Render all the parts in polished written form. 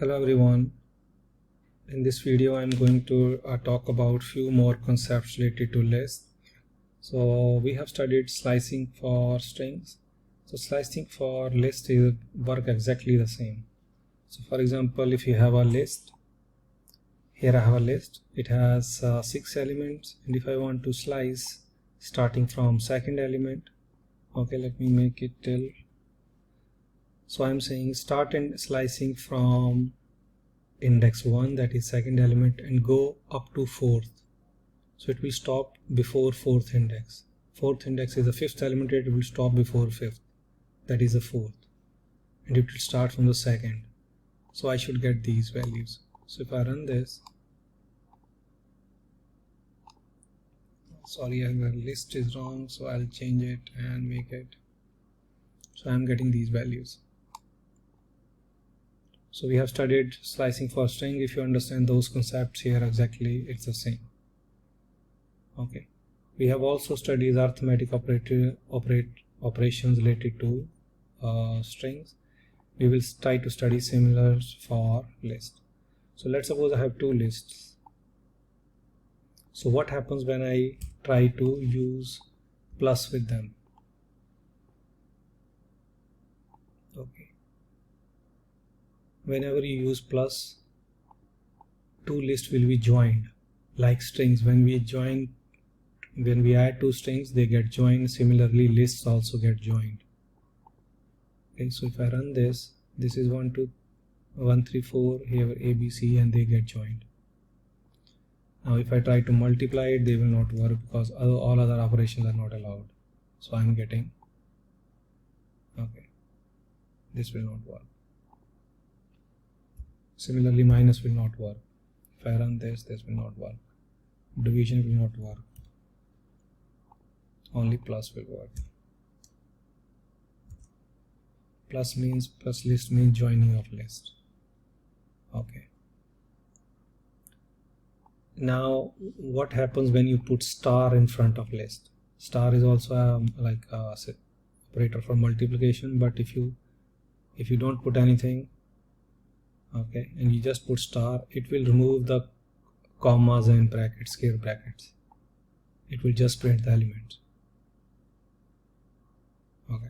Hello everyone. In this video I'm going to talk about few more concepts related to lists. So we have studied slicing for strings. So slicing for list is work exactly the same. So for example, if you have a list, here I have a list. It has 6 elements, and if I want to slice starting from second element, okay, let me make it till. So I'm saying start and slicing from index 1, that is second element, and go up to fourth. So it will stop before fourth index. Fourth index is the fifth element, it will stop before fifth, that is the fourth, and it will start from the second. So I should get these values. So if I run this, sorry, the list is wrong, so I'll change it and make it. So I'm getting these values. So we have studied slicing for string. If you understand those concepts here, exactly it's the same. Okay. We have also studied arithmetic operations related to strings. We will try to study similar for list. So let's suppose I have two lists. So what happens when I try to use plus with them? Okay. Whenever you use plus, two lists will be joined like strings. When we add two strings, they get joined. Similarly, lists also get joined. Okay, so if I run this, this is 1, 2, 1, 3, 4, here A, B, C, and they get joined. Now if I try to multiply it, they will not work because all other operations are not allowed. So I'm getting, okay, this will not work. Similarly, minus will not work. If I run this, this will not work. Division will not work. Only plus will work. Plus list means joining of list. Okay. Now what happens when you put star in front of list? Star is also like a operator for multiplication, but if you don't put anything, okay, and you just put star, it will remove the commas and brackets, square brackets. It will just print the elements. Okay.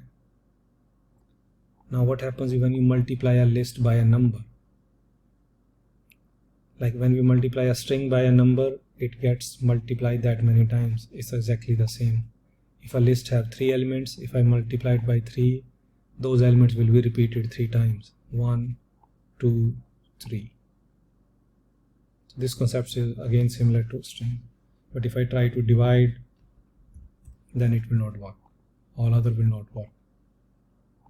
Now what happens when you multiply a list by a number? Like when we multiply a string by a number, it gets multiplied that many times. It's exactly the same. If a list have 3 elements, if I multiply it by 3, those elements will be repeated 3 times. 1, 2, 3. So this concept is again similar to string. But if I try to divide, then it will not work. All other will not work.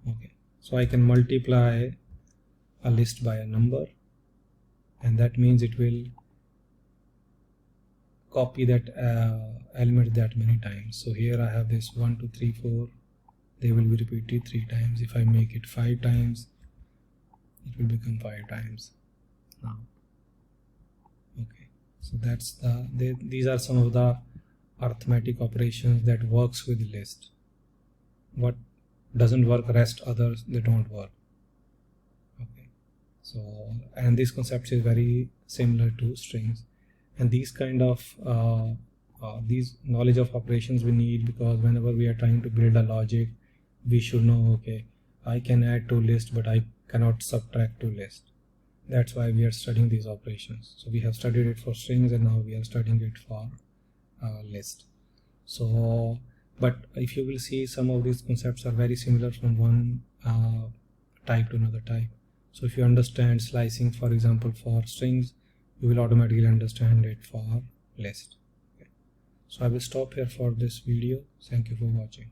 Okay. So I can multiply a list by a number, and that means it will copy that element that many times. So here I have this 1, 2, 3, 4. They will be repeated 3 times. If I make it 5 times, it will become 5 times now. Okay, so that's these are some of the arithmetic operations that works with list. What doesn't work, rest others, they don't work. Okay, so, and this concept is very similar to strings, and these kind of these knowledge of operations we need, because whenever we are trying to build a logic, we should know, okay, I can add to list, but I cannot subtract to list. That's why we are studying these operations. So we have studied it for strings, and now we are studying it for list. So, but if you will see, some of these concepts are very similar from one type to another type. So if you understand slicing, for example, for strings, you will automatically understand it for list. Okay. So I will stop here for this video. Thank you for watching.